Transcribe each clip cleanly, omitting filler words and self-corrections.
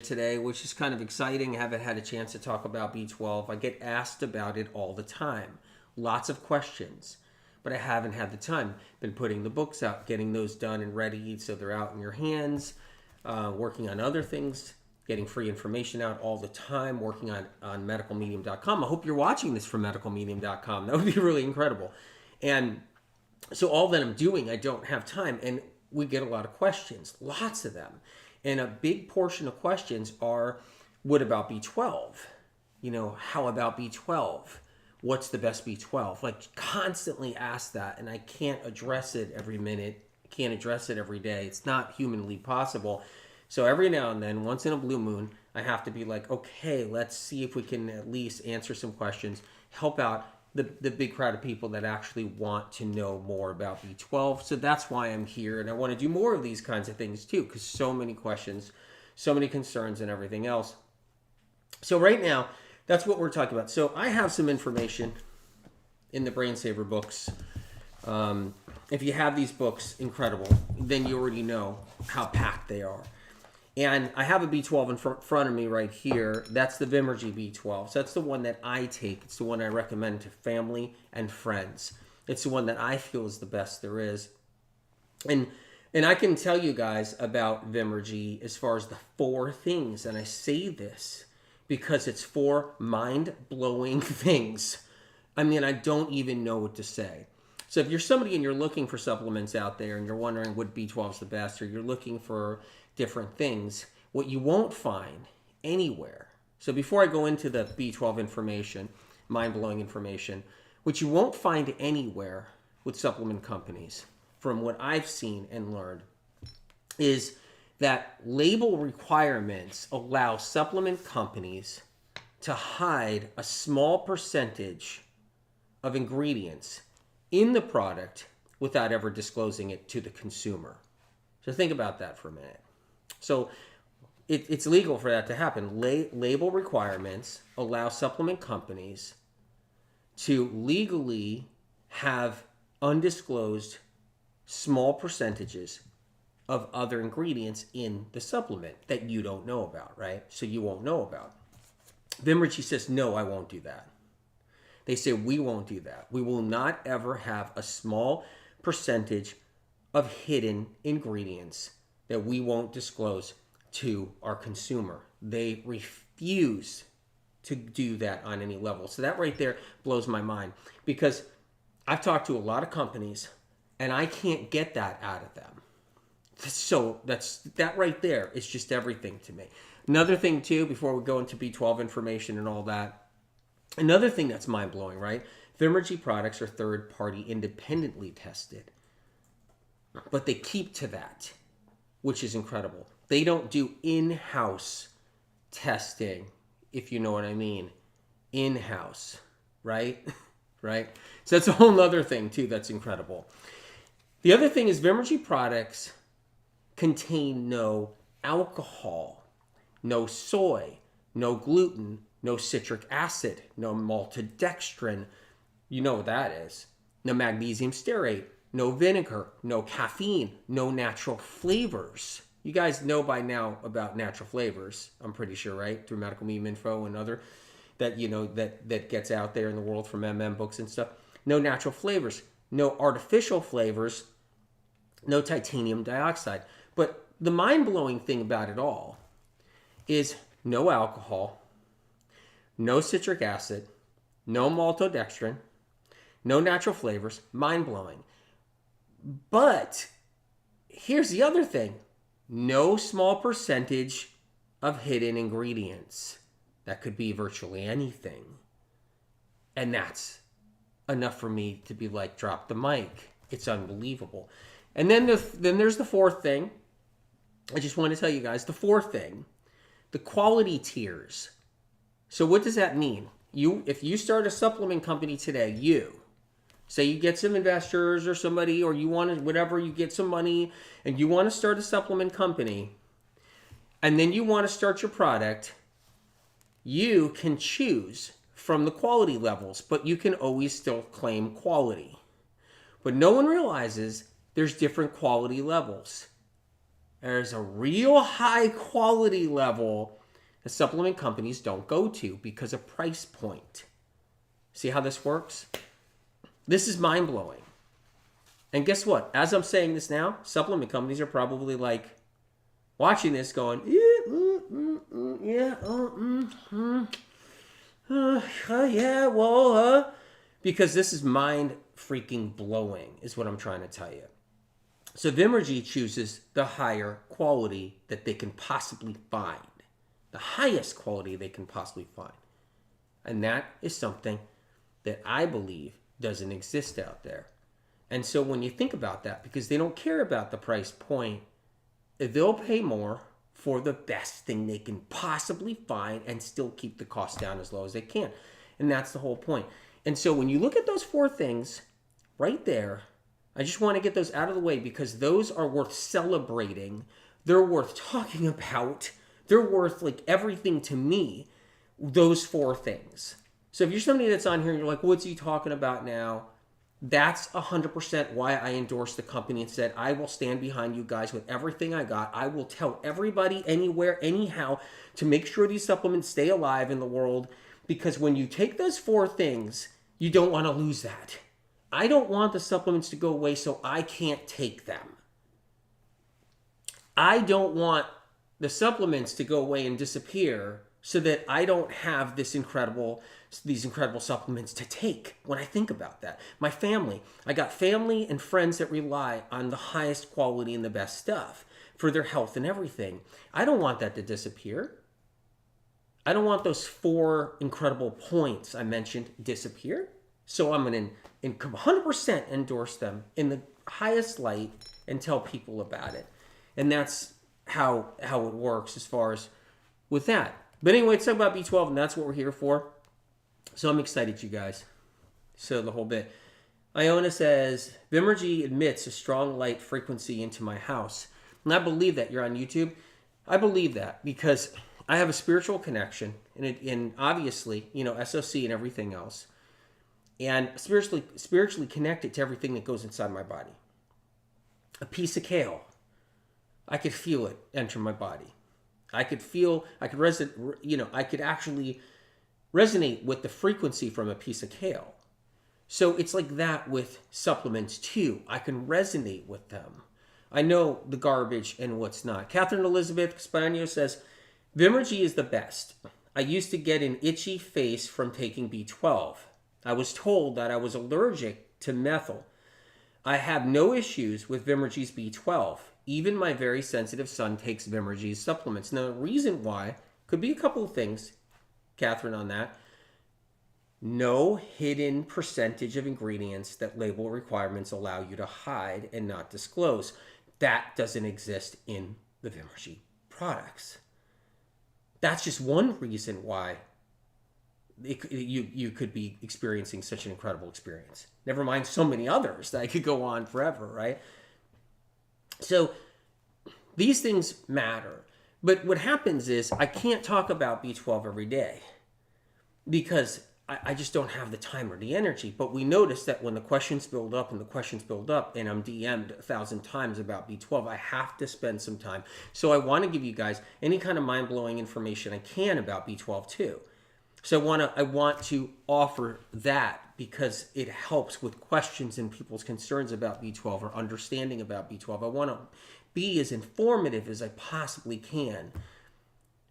today, which is kind of exciting. I haven't had a chance to talk about B12. I get asked about it all the time. Lots of questions, but I haven't had the time. Been putting the books out, getting those done and ready so they're out in your hands, working on other things, getting free information out all the time, working on medicalmedium.com. I hope you're watching this from medicalmedium.com. That would be really incredible. And so all that I'm doing, I don't have time. And we get a lot of questions, lots of them. And a big portion of questions are, what about B12? How about B12? What's the best B12? Like, constantly ask that, and I can't address it every minute. I can't address it every day. It's not humanly possible. So every now and then, once in a blue moon, I have to be like, okay, let's see if we can at least answer some questions, help out the big crowd of people that actually want to know more about B12. So that's why I'm here, and I want to do more of these kinds of things too, because so many questions, so many concerns and everything else. So right now, that's what we're talking about. So I have some information in the Brain Saver books. If you have these books, incredible, then you already know how packed they are. And I have a B12 in front of me right here. That's the Vimergy B12. So that's the one that I take. It's the one I recommend to family and friends. It's the one that I feel is the best there is. And I can tell you guys about Vimergy as far as the 4 things. And I say this because it's 4 mind-blowing things. I mean, I don't even know what to say. So if you're somebody and you're looking for supplements out there and you're wondering what B12 is the best, or you're looking for different things, what you won't find anywhere. So before I go into the B12 information, mind-blowing information, what you won't find anywhere with supplement companies, from what I've seen and learned, is that label requirements allow supplement companies to hide a small percentage of ingredients in the product without ever disclosing it to the consumer. So think about that for a minute. So it's legal for that to happen. Label requirements allow supplement companies to legally have undisclosed small percentages of other ingredients in the supplement that you don't know about, right? So you won't know about. Vimergy says, no, I won't do that. They say, we won't do that. We will not ever have a small percentage of hidden ingredients that we won't disclose to our consumer. They refuse to do that on any level. So that right there blows my mind, because I've talked to a lot of companies and I can't get that out of them. So that right there is just everything to me. Another thing too, before we go into B12 information and all that, another thing that's mind-blowing, right? Vimergy products are third-party independently tested, but they keep to that, which is incredible. They don't do in-house testing, if you know what I mean. In-house, right? Right? So that's a whole other thing too that's incredible. The other thing is Vimergy products contain no alcohol, no soy, no gluten, no citric acid, no maltodextrin. You know what that is. No magnesium stearate, no vinegar, no caffeine, no natural flavors. You guys know by now about natural flavors, I'm pretty sure, right? Through Medical Meme Info and other that that gets out there in the world from books and stuff. No natural flavors, no artificial flavors, no titanium dioxide. But the mind-blowing thing about it all is no alcohol, no citric acid, no maltodextrin, no natural flavors. Mind-blowing. But here's the other thing. No small percentage of hidden ingredients. That could be virtually anything. And that's enough for me to be like, drop the mic. It's unbelievable. And then there's the 4th thing. I just want to tell you guys the 4th thing. The quality tiers. So what does that mean? If you start a supplement company today, say you get some investors or somebody, or you want to, whatever, you get some money and you want to start a supplement company, and then you want to start your product, you can choose from the quality levels, but you can always still claim quality. But no one realizes there's different quality levels. There's a real high quality level that supplement companies don't go to because of price point. See how this works? This is mind-blowing. And guess what? As I'm saying this now, supplement companies are probably like watching this going, because this is mind freaking blowing is what I'm trying to tell you. So Vimergy chooses the higher quality that they can possibly find. The highest quality they can possibly find. And that is something that I believe doesn't exist out there. And so when you think about that, because they don't care about the price point, they'll pay more for the best thing they can possibly find and still keep the cost down as low as they can. And that's the whole point. And so when you look at those 4 things right there, I just want to get those out of the way because those are worth celebrating. They're worth talking about. They're worth like everything to me, those 4 things. So if you're somebody that's on here and you're like, what's he talking about now? That's 100% why I endorsed the company and said, I will stand behind you guys with everything I got. I will tell everybody, anywhere, anyhow, to make sure these supplements stay alive in the world. Because when you take those 4 things, you don't want to lose that. I don't want the supplements to go away so I can't take them. I don't want the supplements to go away and disappear so that I don't have these incredible supplements to take when I think about that. My family, I got family and friends that rely on the highest quality and the best stuff for their health and everything. I don't want that to disappear. I don't want those 4 incredible points I mentioned disappear. So I'm going to 100% endorse them in the highest light and tell people about it. And that's how it works as far as with that. But anyway, let's talk about B12, and that's what we're here for. So I'm excited, you guys. So the whole bit. Iona says, Vimergy emits a strong light frequency into my house. And I believe that. You're on YouTube. I believe that because I have a spiritual connection and obviously, SOC and everything else. And spiritually connected to everything that goes inside my body. A piece of kale. I could feel it enter my body. I could actually resonate with the frequency from a piece of kale. So it's like that with supplements too. I can resonate with them. I know the garbage and what's not. Catherine Elizabeth Spano says, Vimergy is the best. I used to get an itchy face from taking B12. I was told that I was allergic to methyl. I have no issues with Vimergy's B12. Even my very sensitive son takes Vimergy's supplements. Now, the reason why could be a couple of things, Catherine, on that. No hidden percentage of ingredients that label requirements allow you to hide and not disclose. That doesn't exist in the Vimergy products. That's just one reason why you could be experiencing such an incredible experience. Never mind so many others that I could go on forever, right? So these things matter. But what happens is I can't talk about B12 every day because I just don't have the time or the energy. But we notice that when the questions build up and I'm DM'd 1,000 times about B12, I have to spend some time. So I want to give you guys any kind of mind-blowing information I can about B12 too. So I want to offer that because it helps with questions and people's concerns about B12 or understanding about B12. I want to be as informative as I possibly can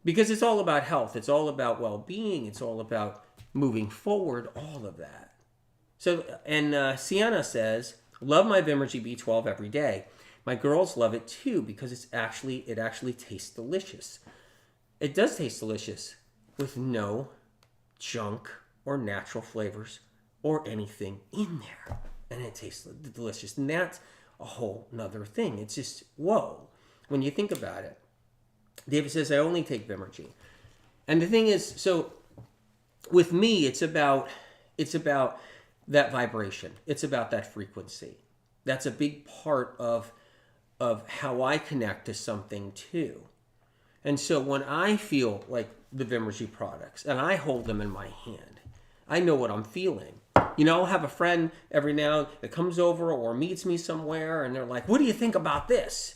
because it's all about health. It's all about well-being. It's all about moving forward, all of that. So, and Sienna says, love my Vimergy B12 every day. My girls love it too because it actually tastes delicious. It does taste delicious with no junk or natural flavors or anything in there. And it tastes delicious. And that's a whole nother thing. It's just, whoa, when you think about it. David says, I only take Vimergy. And the thing is, so with me, it's about that vibration. It's about that frequency. That's a big part of how I connect to something too. And so when I feel like the Vimergy products and I hold them in my hand, I know what I'm feeling. I'll have a friend every now that comes over or meets me somewhere and they're like, what do you think about this?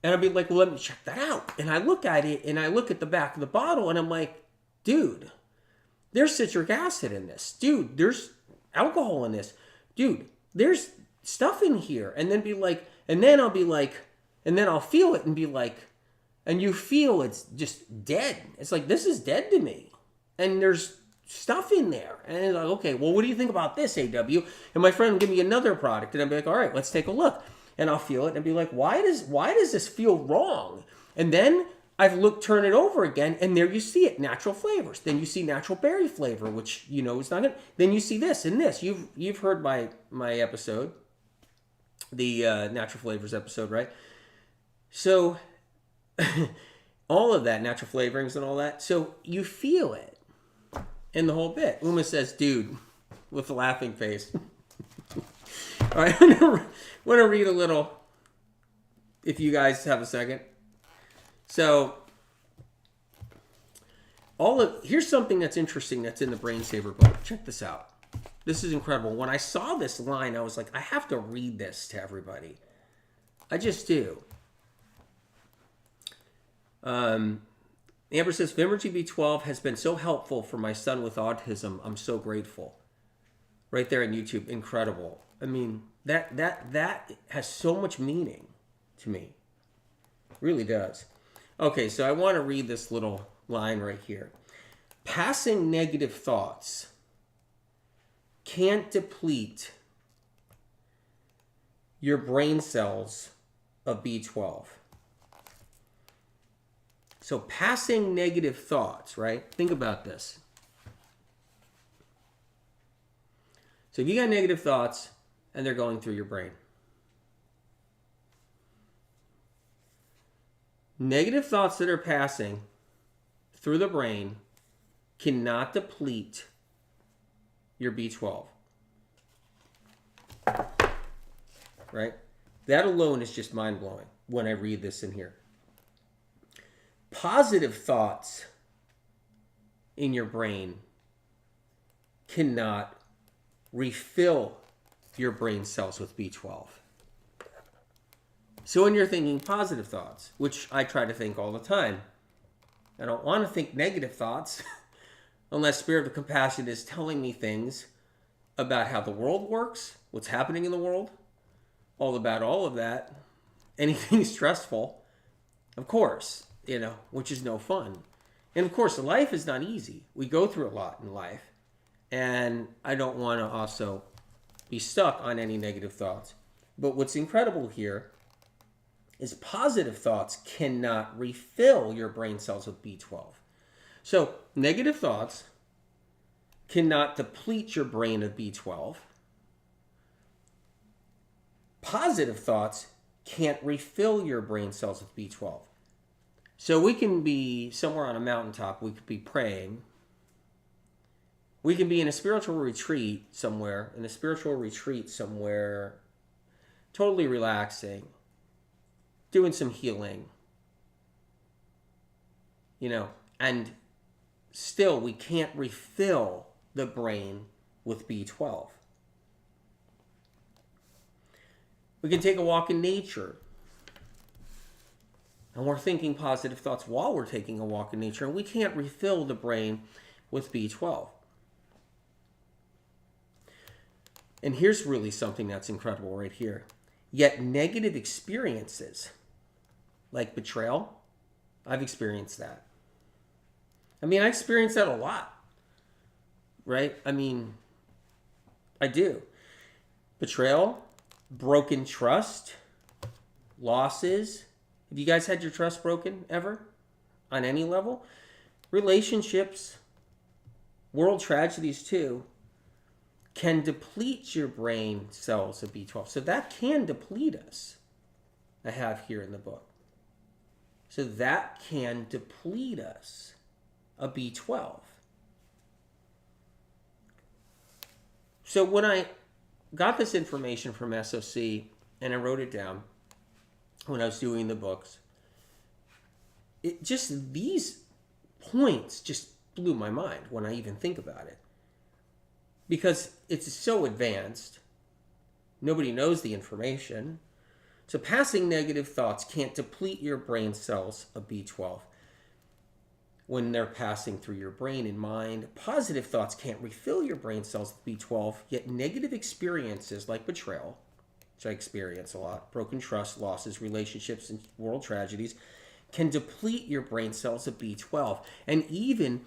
And I'd be like, well, let me check that out. And I look at it, and I look at the back of the bottle, and I'm like, dude, there's citric acid in this. Dude, there's alcohol in this. Dude, there's stuff in here. And then I'll be like, and then I'll feel it and be like, and you feel it's just dead. It's like, this is dead to me. And there's stuff in there. And it's like, okay, well, what do you think about this, AW? And my friend will give me another product, and I'll be like, all right, let's take a look. And I'll feel it and be like, why does this feel wrong? And then turn it over again, and there you see it, natural flavors. Then you see natural berry flavor, which is not good. Then you see this and this. You've heard my episode, the natural flavors episode, right? So all of that, natural flavorings and all that. So you feel it in the whole bit. Uma says, dude, with a laughing face. All right, I want to read a little, if you guys have a second. So, here's something that's interesting that's in the Brain Saver book. Check this out. This is incredible. When I saw this line, I was like, I have to read this to everybody. I just do. Amber says, Vimergy B12 has been so helpful for my son with autism. I'm so grateful. Right there on YouTube. Incredible. I mean, that has so much meaning to me. Really does. Okay, so I want to read this little line right here. Passing negative thoughts can't deplete your brain cells of B12. So passing negative thoughts, right? Think about this. So if you got negative thoughts and they're going through your brain, negative thoughts that are passing through the brain cannot deplete your B12. Right? That alone is just mind-blowing when I read this in here. Positive thoughts in your brain cannot refill your brain cells with B12. So when you're thinking positive thoughts, which I try to think all the time, I don't want to think negative thoughts unless Spirit of Compassion is telling me things about how the world works, what's happening in the world, all about all of that, anything stressful, of course, which is no fun. And of course, life is not easy. We go through a lot in life. And I don't want to also be stuck on any negative thoughts. But what's incredible here is positive thoughts cannot refill your brain cells with B12. So negative thoughts cannot deplete your brain of B12. Positive thoughts can't refill your brain cells with B12. So we can be somewhere on a mountaintop. We could be praying. We can be in a spiritual retreat somewhere, totally relaxing, doing some healing, and still we can't refill the brain with B12. We can take a walk in nature, and we're thinking positive thoughts while we're taking a walk in nature, and we can't refill the brain with B12. And here's really something that's incredible right here. Yet negative experiences, like betrayal, I've experienced that. I experience that a lot, right? I do. Betrayal, broken trust, losses. Have you guys had your trust broken ever? On any level? Relationships, world tragedies too, can deplete your brain cells of B12. So that can deplete us. I have here in the book. So that can deplete us of B12. So when I got this information from SOC and I wrote it down when I was doing the books, these points just blew my mind when I even think about it. Because it's so advanced. Nobody knows the information. So passing negative thoughts can't deplete your brain cells of B12 when they're passing through your brain and mind. Positive thoughts can't refill your brain cells with B12, yet negative experiences like betrayal, which I experience a lot, broken trust, losses, relationships, and world tragedies, can deplete your brain cells of B12. And even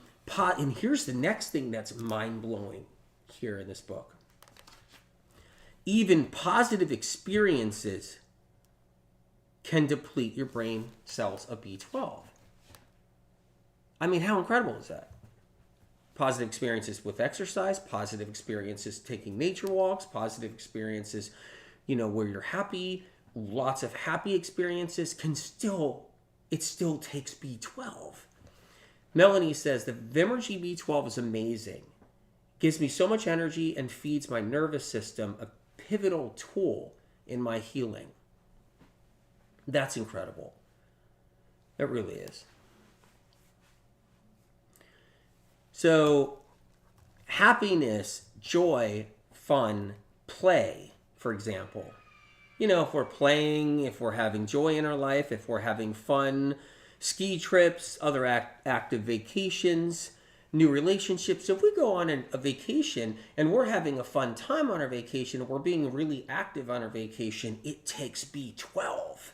and here's the next thing that's mind-blowing here in this book. Even positive experiences can deplete your brain cells of B12. I mean, how incredible is that? Positive experiences with exercise, positive experiences taking nature walks, positive experiences, where you're happy, lots of happy experiences it still takes B12. Melanie says, the Vimergy B12 is amazing. Gives me so much energy and feeds my nervous system, a pivotal tool in my healing. That's incredible. It really is. So, happiness, joy, fun, play, for example. If we're playing, if we're having joy in our life, if we're having fun, ski trips, other active vacations, new relationships. If we go on a vacation and we're having a fun time on our vacation, we're being really active on our vacation, it takes B12.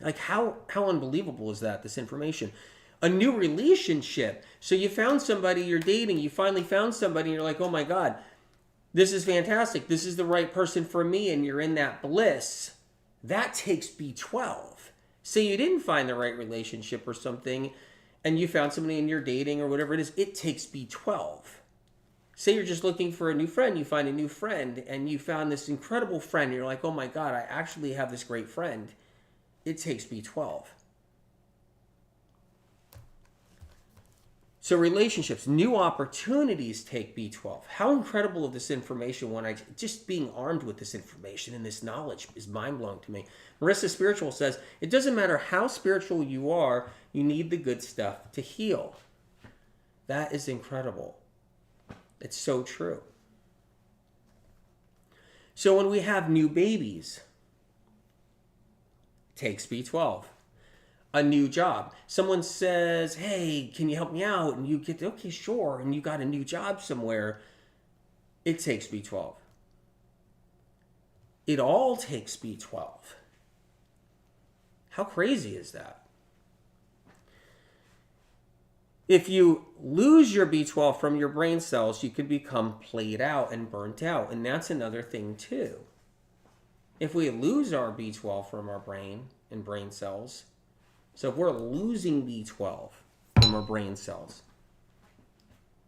Like how unbelievable is that, this information? A new relationship. So you found somebody you're dating, you finally found somebody and you're like, oh my God, this is fantastic. This is the right person for me, and you're in that bliss. That takes B12. Say you didn't find the right relationship or something and you found somebody and you're dating or whatever it is, it takes B12. Say you're just looking for a new friend, you find a new friend and you found this incredible friend. And you're like, oh my God, I actually have this great friend. It takes B12. So relationships, new opportunities take B12. How incredible is this information when just being armed with this information and this knowledge is mind-blowing to me. Marissa Spiritual says, it doesn't matter how spiritual you are, you need the good stuff to heal. That is incredible. It's so true. So when we have new babies, it takes B12. A new job. Someone says, hey, can you help me out? And you get, okay, sure. And you got a new job somewhere. It takes B12. It all takes B12. How crazy is that? If you lose your B12 from your brain cells, you could become played out and burnt out. And that's another thing too. If we lose our B12 from our brain and brain cells, so if we're losing B12 from our brain cells,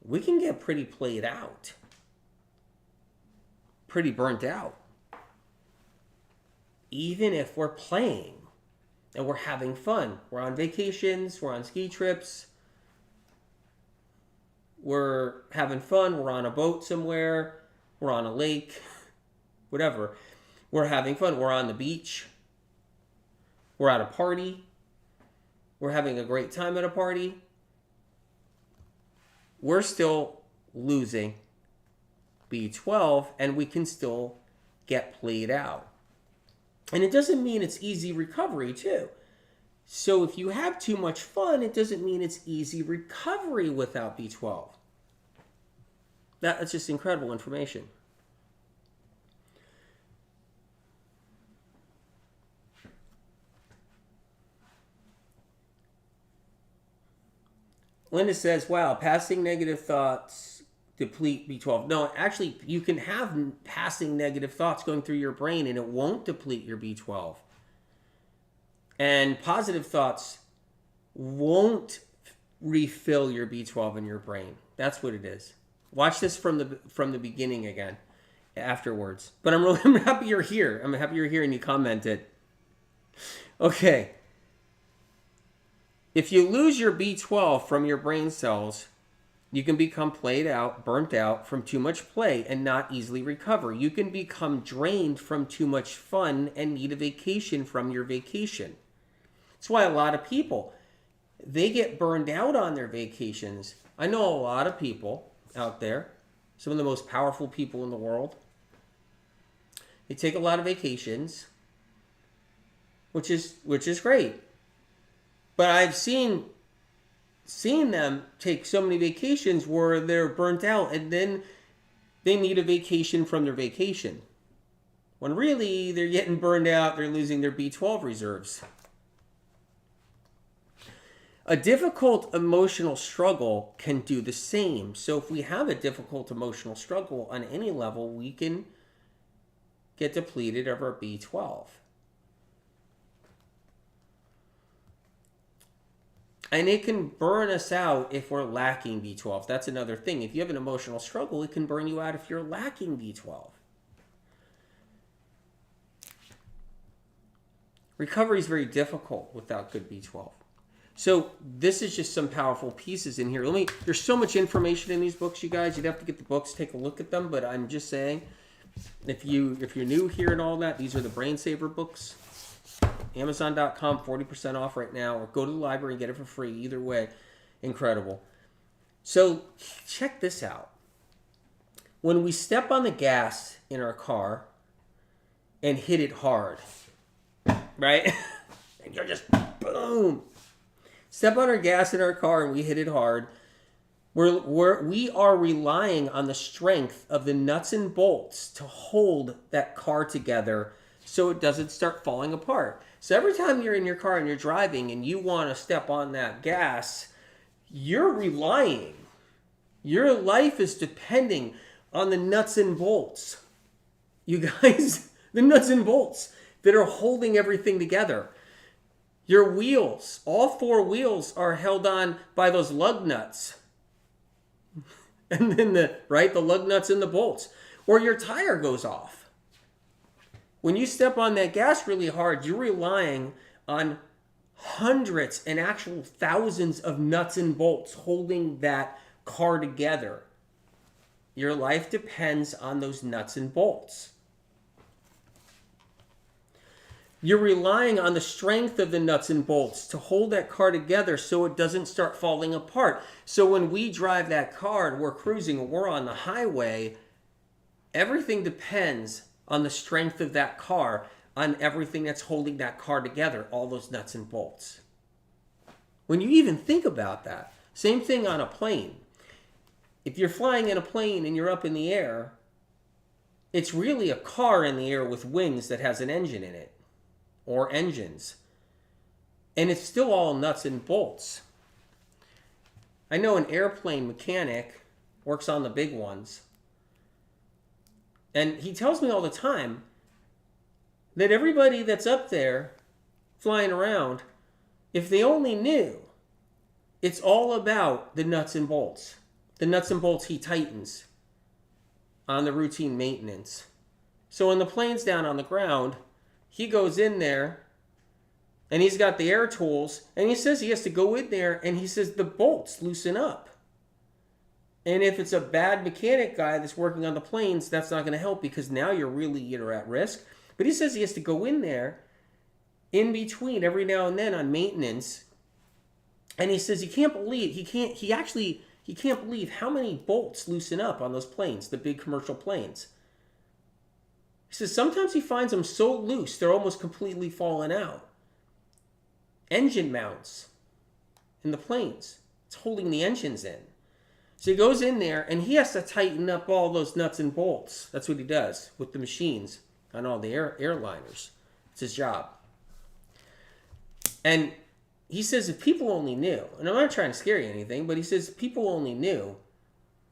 we can get pretty played out, pretty burnt out. Even if we're playing and we're having fun. We're on vacations, we're on ski trips, we're having fun, we're on a boat somewhere, we're on a lake, whatever. We're having fun, we're on the beach, we're at a party. We're having a great time at a party. We're still losing B12 and we can still get played out. And it doesn't mean it's easy recovery too. So if you have too much fun, it doesn't mean it's easy recovery without B12. That's just incredible information. Linda says, wow, passing negative thoughts deplete B12. No, actually, you can have passing negative thoughts going through your brain and it won't deplete your B12. And positive thoughts won't refill your B12 in your brain. That's what it is. Watch this from the beginning again, afterwards. But I'm happy you're here. I'm happy you're here and you commented. Okay. If you lose your B12 from your brain cells, you can become played out, burnt out from too much play and not easily recover. You can become drained from too much fun and need a vacation from your vacation. That's why a lot of people, they get burned out on their vacations. I know a lot of people out there, some of the most powerful people in the world. They take a lot of vacations which is great. But I've seen them take so many vacations where they're burnt out and then they need a vacation from their vacation. When really they're getting burned out, they're losing their B12 reserves. A difficult emotional struggle can do the same. So if we have a difficult emotional struggle on any level, we can get depleted of our B12. And it can burn us out if we're lacking B12. That's another thing. If you have an emotional struggle, it can burn you out if you're lacking B12. Recovery is very difficult without good B12. So this is just some powerful pieces in here. There's so much information in these books, you guys. You'd have to get the books, take a look at them. But I'm just saying, if you're new here and all that, these are the Brain Saver books. Amazon.com, 40% off right now. Or go to the library and get it for free. Either way, incredible. So check this out. When we step on the gas in our car and hit it hard, right? And you're just boom. Step on our gas in our car and we hit it hard. We are relying on the strength of the nuts and bolts to hold that car together so it doesn't start falling apart. So every time you're in your car and you're driving and you want to step on that gas, you're relying. Your life is depending on the nuts and bolts. You guys, the nuts and bolts that are holding everything together. Your wheels, all four wheels are held on by those lug nuts. And then the lug nuts and the bolts. Or your tire goes off. When you step on that gas really hard, you're relying on hundreds and actual thousands of nuts and bolts holding that car together. Your life depends on those nuts and bolts. You're relying on the strength of the nuts and bolts to hold that car together so it doesn't start falling apart. So when we drive that car and we're cruising and we're on the highway, everything depends on the strength of that car, on everything that's holding that car together, all those nuts and bolts. When you even think about that, same thing on a plane. If you're flying in a plane and you're up in the air, it's really a car in the air with wings that has an engine in it. Or engines. And it's still all nuts and bolts. I know an airplane mechanic works on the big ones. And he tells me all the time that everybody that's up there flying around, if they only knew, it's all about the nuts and bolts. The nuts and bolts he tightens on the routine maintenance. So when the plane's down on the ground, he goes in there and he's got the air tools and he says he has to go in there and he says the bolts loosen up. And if it's a bad mechanic guy that's working on the planes, that's not going to help because now you're at risk. But he says he has to go in there in between every now and then on maintenance. And he says he can't believe how many bolts loosen up on those planes, the big commercial planes. He says sometimes he finds them so loose, they're almost completely falling out. Engine mounts in the planes. It's holding the engines in. So he goes in there and he has to tighten up all those nuts and bolts. That's what he does with the machines on all the airliners. It's his job. And he says if people only knew, and I'm not trying to scare you or anything, but he says if people only knew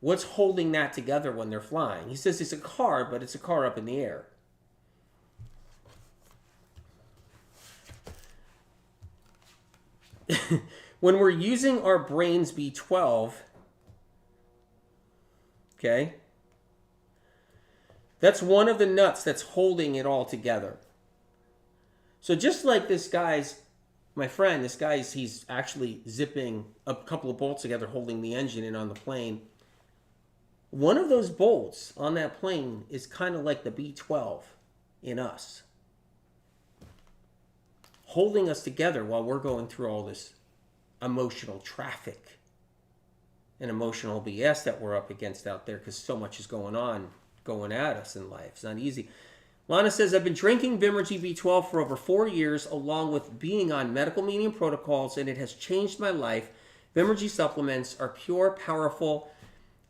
what's holding that together when they're flying. He says it's a car, but it's a car up in the air. When we're using our brain's B12, okay, that's one of the nuts that's holding it all together. So just like my friend, he's actually zipping a couple of bolts together, holding the engine in on the plane. One of those bolts on that plane is kind of like the B12 in us, holding us together while we're going through all this emotional traffic and emotional BS that we're up against out there because so much is going at us in life. It's not easy. Lana says, I've been drinking Vimergy B12 for over 4 years, along with being on medical medium protocols, and it has changed my life. Vimergy supplements are pure, powerful,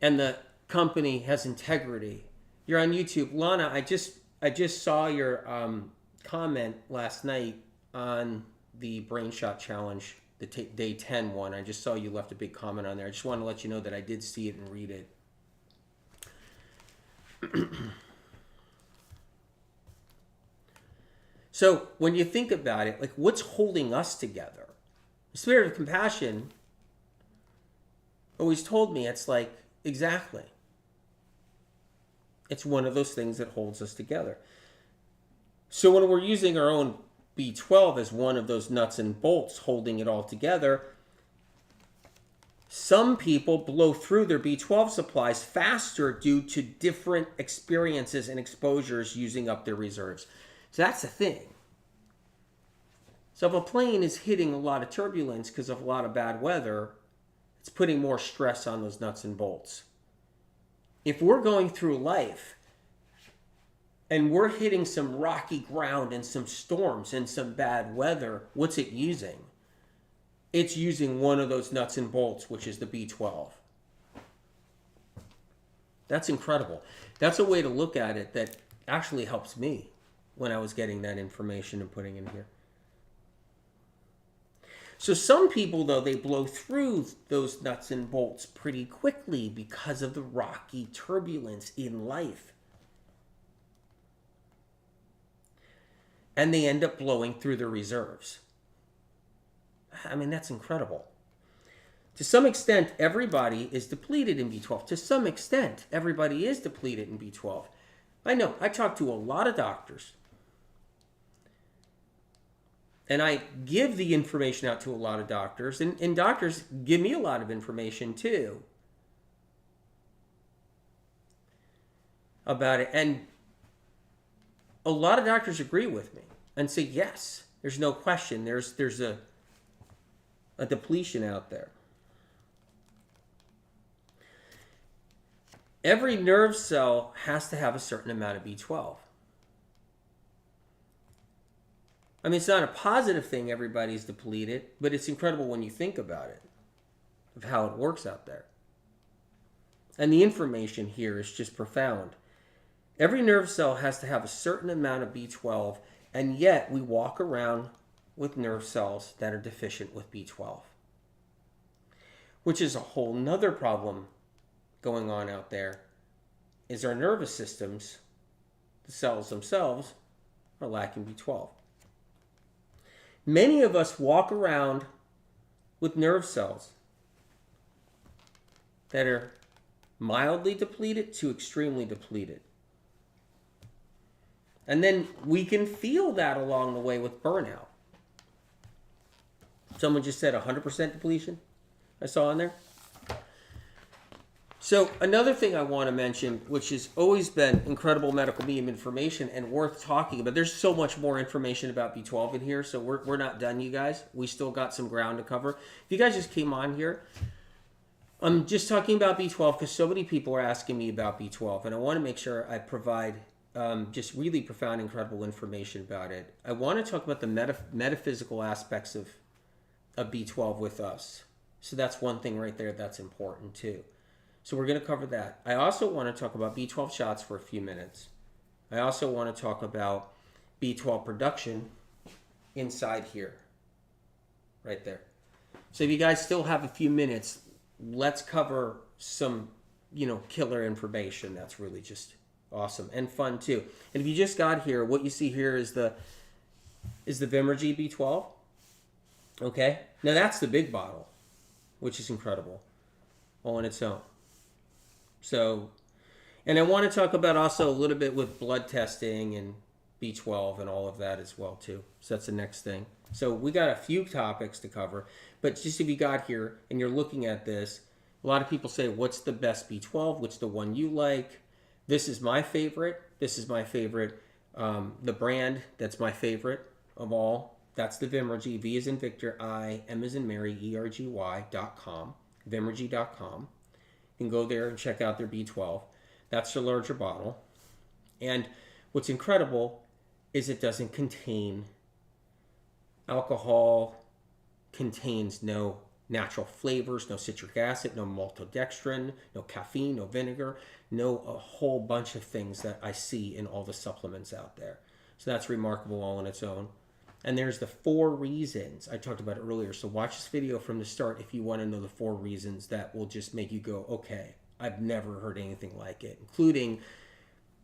and the company has integrity. You're on YouTube. Lana, I just saw your comment last night on the Brain Shot Challenge, the day 10 one. I just saw you left a big comment on there. I just want to let you know that I did see it and read it. So when you think about it, like, what's holding us together? The spirit of compassion always told me, it's like, exactly. It's one of those things that holds us together. So when we're using our own B12 as one of those nuts and bolts holding it all together, some people blow through their B12 supplies faster due to different experiences and exposures using up their reserves. So that's the thing. So if a plane is hitting a lot of turbulence because of a lot of bad weather, it's putting more stress on those nuts and bolts. If we're going through life and we're hitting some rocky ground and some storms and some bad weather, what's it using? It's using one of those nuts and bolts, which is the B12. That's incredible. That's a way to look at it that actually helps me when I was getting that information and putting it in here. So some people, though, they blow through those nuts and bolts pretty quickly because of the rocky turbulence in life. And they end up blowing through their reserves. I mean, that's incredible. To some extent, everybody is depleted in B12. To some extent, everybody is depleted in B12. I know, I talk to a lot of doctors. And I give the information out to a lot of doctors. And doctors give me a lot of information too about it. And a lot of doctors agree with me and say, yes, there's no question. There's a depletion out there. Every nerve cell has to have a certain amount of B12. I mean, it's not a positive thing everybody's depleted, but it's incredible when you think about it, of how it works out there. And the information here is just profound. Every nerve cell has to have a certain amount of B12, and yet we walk around with nerve cells that are deficient with B12. Which is a whole nother problem going on out there, is our nervous systems, the cells themselves, are lacking B12. Many of us walk around with nerve cells that are mildly depleted to extremely depleted. And then we can feel that along the way with burnout. Someone just said 100% depletion, I saw in there. So another thing I want to mention, which has always been incredible medical medium information and worth talking about. There's so much more information about B12 in here, so we're not done, you guys. We still got some ground to cover. If you guys just came on here, I'm just talking about B12 because so many people are asking me about B12, and I want to make sure I provide just really profound, incredible information about it. I want to talk about the metaphysical aspects of B12 with us. So that's one thing right there that's important too. So we're going to cover that. I also want to talk about B12 shots for a few minutes. I also want to talk about B12 production inside here, right there. So if you guys still have a few minutes, let's cover some, killer information that's really just awesome and fun too. And if you just got here, what you see here is the Vimergy B12. Okay, now that's the big bottle, which is incredible all on its own. So, and I want to talk about also a little bit with blood testing and B12 and all of that as well too. So that's the next thing. So we got a few topics to cover, but just if you got here and you're looking at this, a lot of people say, what's the best B12? What's the one you like? This is my favorite. This is my favorite. The brand that's my favorite of all, that's the Vimergy. V as in Victor, I, M as in Mary, ERGY.com, Vimergy.com. You can go there and check out their B12. That's the larger bottle. And What's incredible is it doesn't contain alcohol, contains no natural flavors, no citric acid, no maltodextrin, no caffeine, no vinegar, no a whole bunch of things that I see in all the supplements out there. So that's remarkable all on its own. And there's the 4 reasons I talked about earlier. So watch this video from the start if you want to know the 4 reasons that will just make you go, okay, I've never heard anything like it, including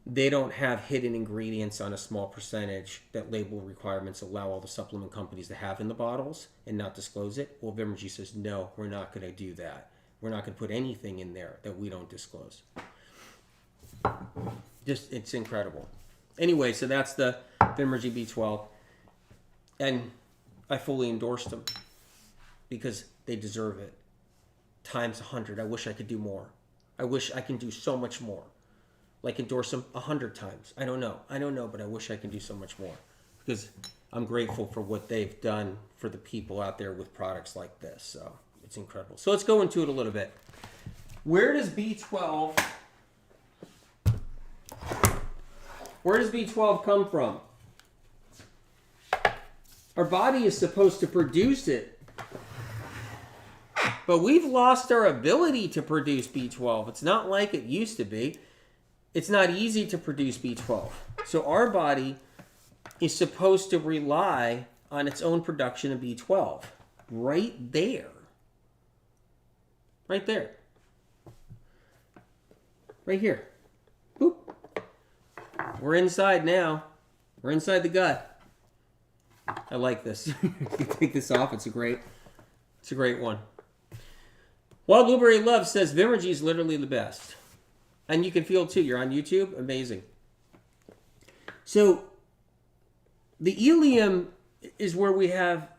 they don't have hidden ingredients on a small percentage that label requirements allow all the supplement companies to have in the bottles and not disclose it. Well, Vimergy says, no, we're not going to do that. We're not going to put anything in there that we don't disclose. Just, it's incredible. Anyway, so that's the Vimergy B12. And I fully endorsed them because they deserve it. Times 100. I wish I could do more. I wish I can do so much more. Like endorse them 100 times. I don't know, but I wish I can do so much more because I'm grateful for what they've done for the people out there with products like this. So it's incredible. So let's go into it a little bit. Where does B12 come from? Our body is supposed to produce it, but we've lost our ability to produce B12. It's not like it used to be. It's not easy to produce B12. So our body is supposed to rely on its own production of B12. Right there. Right there. Right here. Boop. We're inside now. We're inside the gut. I like this. You take this off. It's a great one. Wild Blueberry Love says Vimergy is literally the best. And you can feel it too. You're on YouTube. Amazing. So the ileum is where we have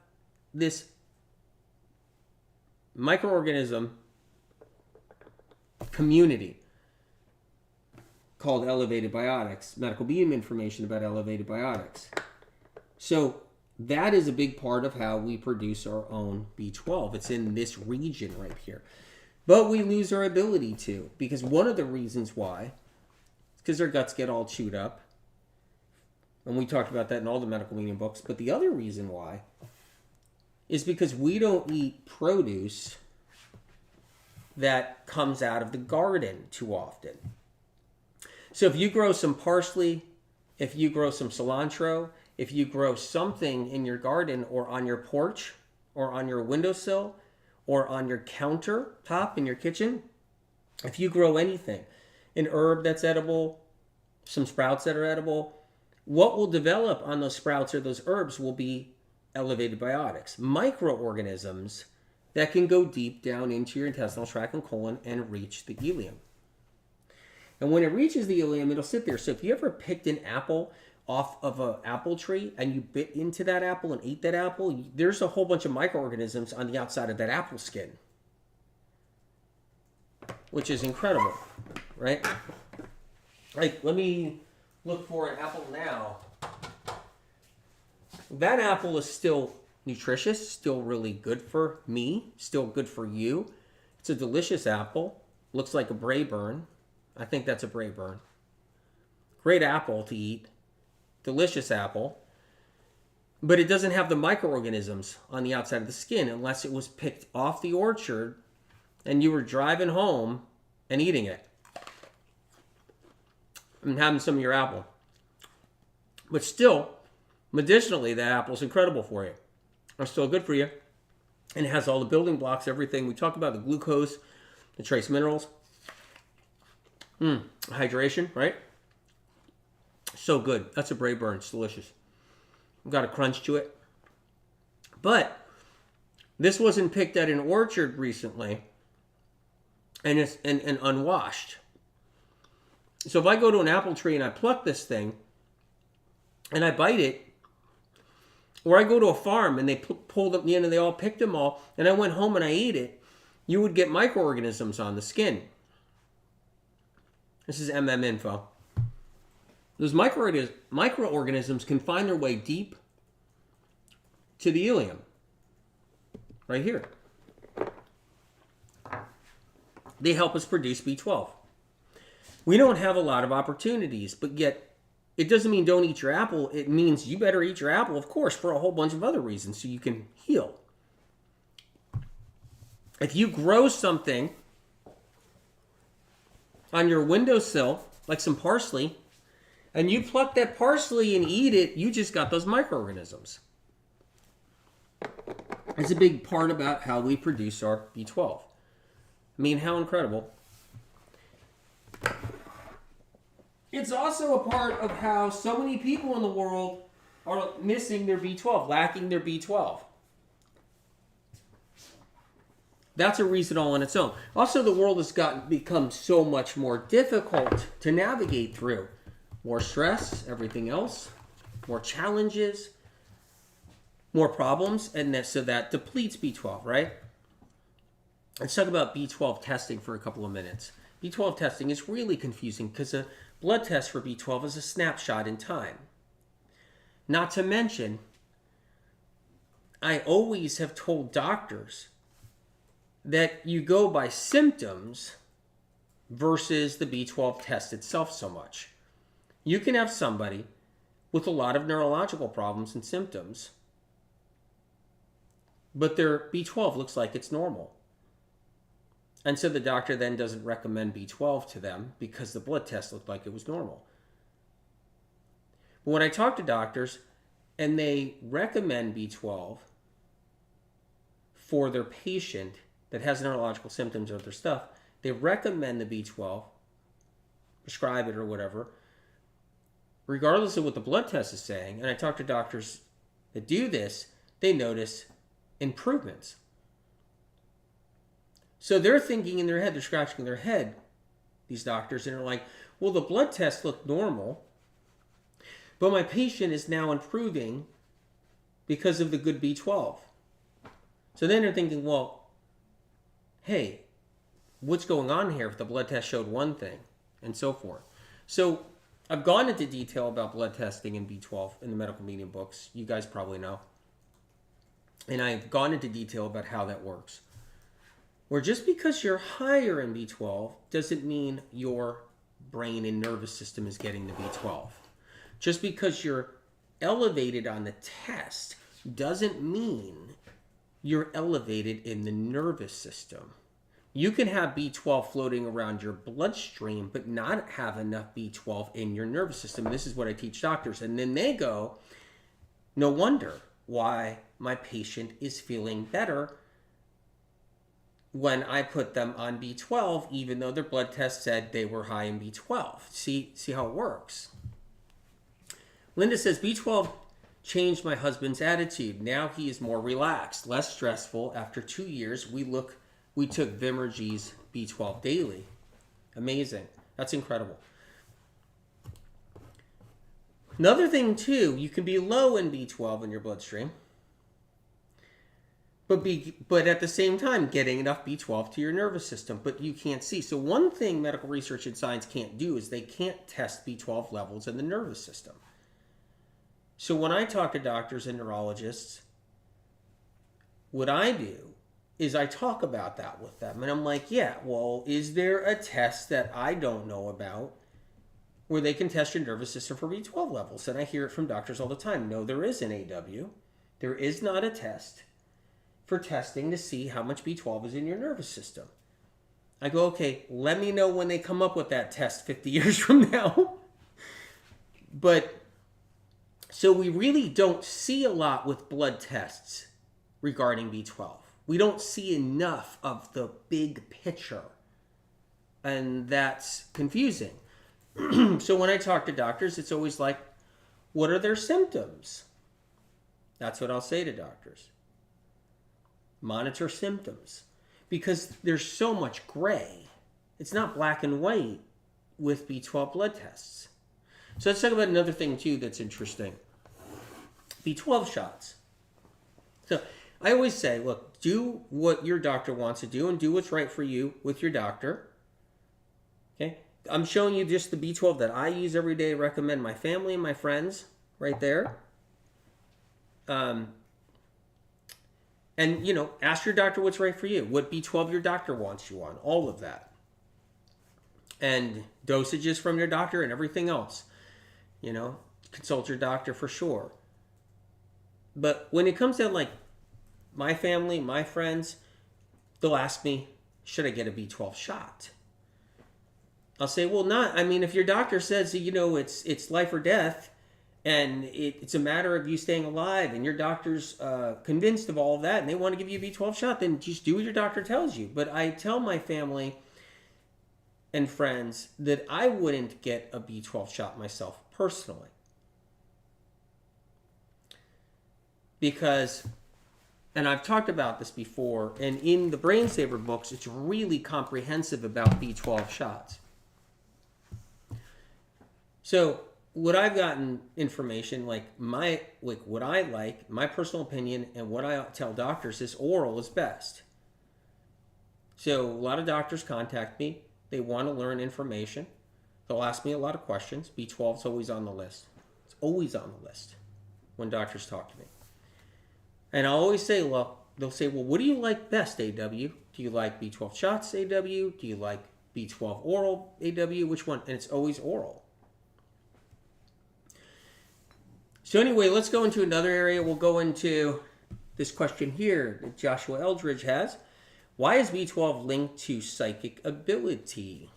this microorganism community called elevated biotics. Medical beam information about elevated biotics. So that is a big part of how we produce our own B12. It's in this region right here. But we lose our ability to, because one of the reasons why is because our guts get all chewed up. And we talked about that in all the medical meaning books. But the other reason why is because we don't eat produce that comes out of the garden too often. So if you grow some parsley, if you grow some cilantro, if you grow something in your garden or on your porch or on your windowsill, or on your countertop in your kitchen, if you grow anything, an herb that's edible, some sprouts that are edible, what will develop on those sprouts or those herbs will be elevated biotics, microorganisms that can go deep down into your intestinal tract and colon and reach the ileum. And when it reaches the ileum, it'll sit there. So if you ever picked an apple off of an apple tree and you bit into that apple and ate that apple, there's a whole bunch of microorganisms on the outside of that apple skin, which is incredible, right? Like, let me look for an apple now. That apple is still nutritious, still really good for me, still good for you. It's a delicious apple. Looks like a Braeburn. I think that's a Braeburn. Great apple to eat. Delicious apple, but it doesn't have the microorganisms on the outside of the skin unless it was picked off the orchard and you were driving home and eating it and having some of your apple. But still, medicinally, that apple's incredible for you. It's still good for you. And it has all the building blocks, everything. We talk about the glucose, the trace minerals, hydration, right? So good. That's a Braeburn. It's delicious. Got a crunch to it. But this wasn't picked at an orchard recently and it's and unwashed. So if I go to an apple tree and I pluck this thing and I bite it, or I go to a farm and they pulled up the end and they all picked them all, and I went home and I ate it, you would get microorganisms on the skin. This is info. Those microorganisms can find their way deep to the ileum. Right here. They help us produce B12. We don't have a lot of opportunities, but yet It doesn't mean don't eat your apple. It means you better eat your apple, of course, for a whole bunch of other reasons so you can heal. If you grow something on your windowsill, like some parsley, and you pluck that parsley and eat it, you just got those microorganisms. It's a big part about how we produce our B12. I mean, how incredible. It's also a part of how so many people in the world are missing their B12, lacking their B12. That's a reason all on its own. Also, the world has become so much more difficult to navigate through. More stress, everything else, more challenges, more problems, and so that depletes B12, right? Let's talk about B12 testing for a couple of minutes. B12 testing is really confusing because a blood test for B12 is a snapshot in time. Not to mention, I always have told doctors that you go by symptoms versus the B12 test itself so much. You can have somebody with a lot of neurological problems and symptoms, but their B12 looks like it's normal. And so the doctor then doesn't recommend B12 to them because the blood test looked like it was normal. But when I talk to doctors and they recommend B12 for their patient that has neurological symptoms or other stuff, they recommend the B12, prescribe it or whatever, regardless of what the blood test is saying. And I talk to doctors that do this, they notice improvements. So they're thinking in their head, they're scratching their head, these doctors, and they're like, well, the blood test looked normal, but my patient is now improving because of the good B12. So then they're thinking, well, hey, what's going on here if the blood test showed one thing, and so forth. So I've gone into detail about blood testing and B12 in the medical medium books. You guys probably know. And I've gone into detail about how that works. Where just because you're higher in B12 doesn't mean your brain and nervous system is getting the B12. Just because you're elevated on the test doesn't mean you're elevated in the nervous system. You can have B12 floating around your bloodstream, but not have enough B12 in your nervous system. This is what I teach doctors. And then they go, no wonder why my patient is feeling better when I put them on B12, even though their blood test said they were high in B12. See how it works. Linda says, B12 changed my husband's attitude. Now he is more relaxed, less stressful. After 2 years, we took Vimergy's B12 daily. Amazing. That's incredible. Another thing too, you can be low in B12 in your bloodstream, but at the same time getting enough B12 to your nervous system, but you can't see. So one thing medical research and science can't do is they can't test B12 levels in the nervous system. So when I talk to doctors and neurologists, what I do is I talk about that with them. And I'm like, yeah, well, is there a test that I don't know about where they can test your nervous system for B12 levels? And I hear it from doctors all the time. No, there is an AW. There is not a test for testing to see how much B12 is in your nervous system. I go, okay, let me know when they come up with that test 50 years from now. But so we really don't see a lot with blood tests regarding B12. We don't see enough of the big picture. And that's confusing. So when I talk to doctors, it's always like, what are their symptoms? That's what I'll say to doctors. Monitor symptoms. Because there's so much gray. It's not black and white with B12 blood tests. So let's talk about another thing too that's interesting. B12 shots. So I always say, look, do what your doctor wants to do and do what's right for you with your doctor. Okay? I'm showing you just the B12 that I use every day, recommend my family and my friends right there. And, ask your doctor what's right for you. What B12 your doctor wants you on. All of that. And dosages from your doctor and everything else. You know, consult your doctor for sure. But when it comes down, like my family, my friends, they'll ask me, should I get a B12 shot? I'll say, well, not. I mean, if your doctor says, you know, it's life or death, and it's a matter of you staying alive, and your doctor's convinced of all of that, and they want to give you a B12 shot, then just do what your doctor tells you. But I tell my family and friends that I wouldn't get a B12 shot myself personally. Because, and I've talked about this before, and in the Brain Saver books, it's really comprehensive about B12 shots. So, what I've gotten information, like what I like, my personal opinion, and what I tell doctors is oral is best. So, a lot of doctors contact me. They want to learn information. They'll ask me a lot of questions. B12 is always on the list. It's always on the list when doctors talk to me. And I always say, well, they'll say, well, what do you like best, AW? Do you like B12 shots, AW? Do you like B12 oral, AW? Which one? And it's always oral. So anyway, let's go into another area. We'll go into this question here that Joshua Eldridge has. Why is B12 linked to psychic ability?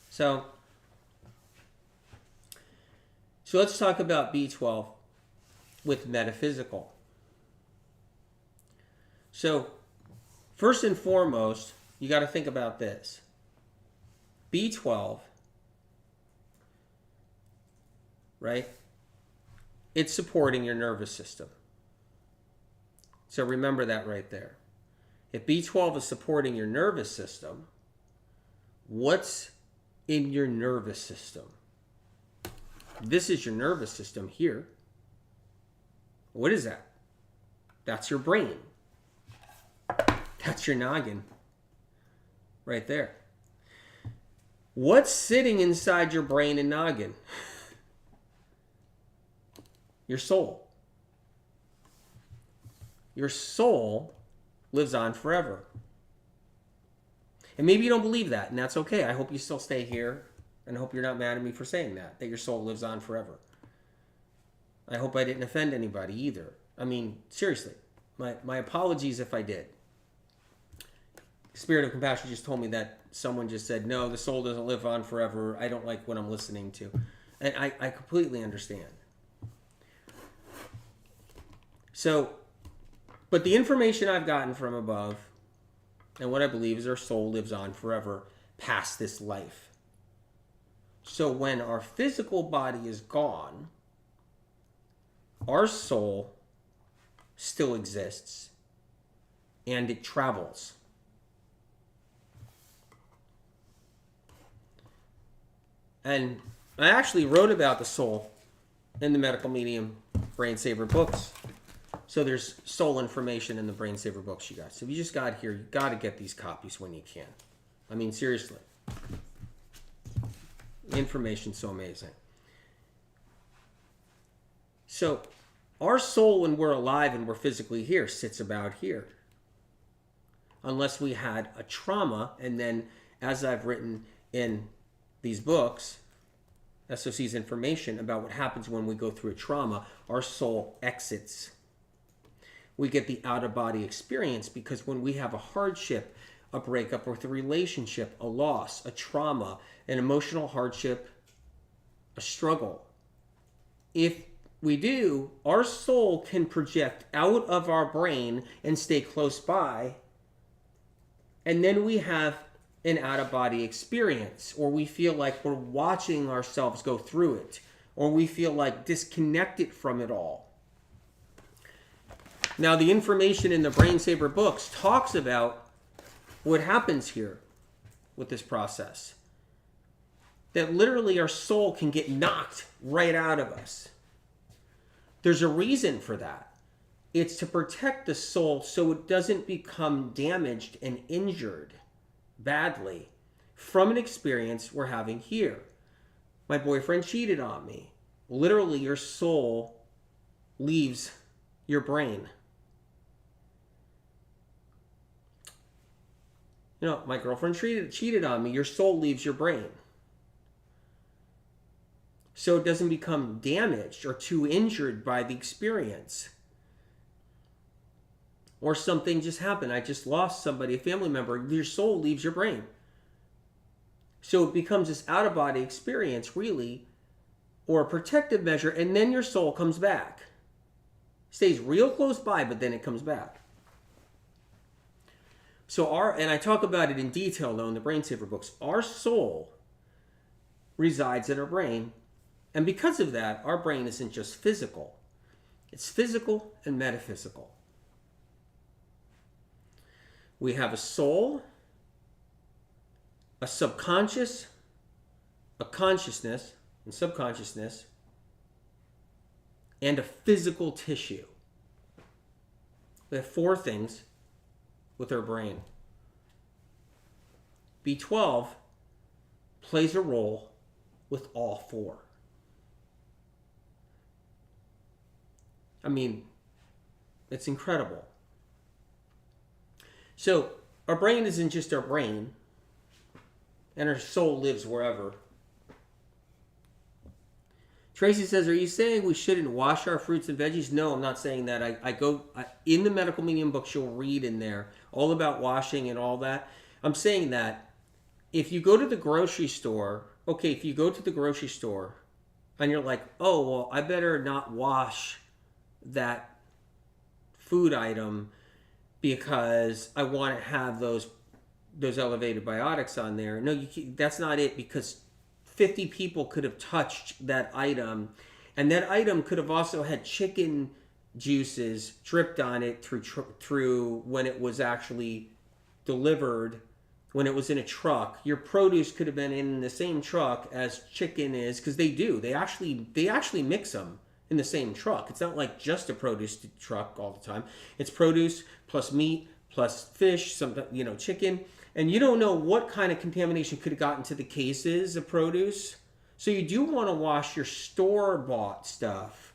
So let's talk about B12 with metaphysical. So first and foremost, you got to think about this. B12, right? It's supporting your nervous system. So remember that right there. If B12 is supporting your nervous system, what's in your nervous system? This is your nervous system here. What is that? That's your brain. That's your noggin. Right there. What's sitting inside your brain and noggin? Your soul. Your soul lives on forever. And maybe you don't believe that, and that's okay. I hope you still stay here, and I hope you're not mad at me for saying that your soul lives on forever. I hope I didn't offend anybody either. I mean, seriously, my apologies if I did. Spirit of Compassion just told me that someone just said, no, the soul doesn't live on forever. I don't like what I'm listening to. And I completely understand. So, but the information I've gotten from above, and what I believe is our soul lives on forever past this life. So when our physical body is gone, our soul still exists and it travels. And I actually wrote about the soul in the Medical Medium Brain Saver books. So there's soul information in the Brain Saver books, you guys. So if you just got here, you got to get these copies when you can. I mean, seriously. Information's so amazing. So our soul, when we're alive and we're physically here, sits about here. Unless we had a trauma, and then, as I've written in these books, SOC's information about what happens when we go through a trauma, our soul exits. We get the out-of-body experience because when we have a hardship, a breakup with a relationship, a loss, a trauma, an emotional hardship, a struggle, if we do, our soul can project out of our brain and stay close by, and then we have an out-of-body experience, or we feel like we're watching ourselves go through it, or we feel like disconnected from it all. Now, the information in the Brain Saver books talks about what happens here with this process. That literally our soul can get knocked right out of us. There's a reason for that. It's to protect the soul so it doesn't become damaged and injured badly from an experience we're having here. My boyfriend cheated on me. Literally, your soul leaves your brain. You know, my girlfriend cheated on me. Your soul leaves your brain. so it doesn't become damaged or too injured by the experience. Or something just happened. I just lost somebody, a family member. Your soul leaves your brain. So it becomes this out-of-body experience, really, or a protective measure, and then your soul comes back. Stays real close by, but then it comes back. So and I talk about it in detail, though, in the Brain Saver books. Our soul resides in our brain, and because of that, our brain isn't just physical. It's physical and metaphysical. We have a soul, a subconscious, a consciousness, and subconsciousness, and a physical tissue. We have 4 things with our brain. B12 plays a role with all 4. I mean, it's incredible. So our brain isn't just our brain, and our soul lives wherever. Tracy says, are you saying we shouldn't wash our fruits and veggies? No, I'm not saying that. In the medical medium books, you'll read in there all about washing and all that. I'm saying that if you go to the grocery store, if you go to the grocery store and you're like, oh, well, I better not wash that food item because I want to have those elevated biotics on there. No, that's not it, because 50 people could have touched that item, and that item could have also had chicken juices dripped on it through when it was actually delivered, when it was in a truck. Your produce could have been in the same truck as chicken is, because they do. They actually mix them in the same truck. It's not like just a produce truck all the time. It's produce plus meat plus fish, some chicken. And you don't know what kind of contamination could have gotten to the cases of produce. So you do want to wash your store-bought stuff,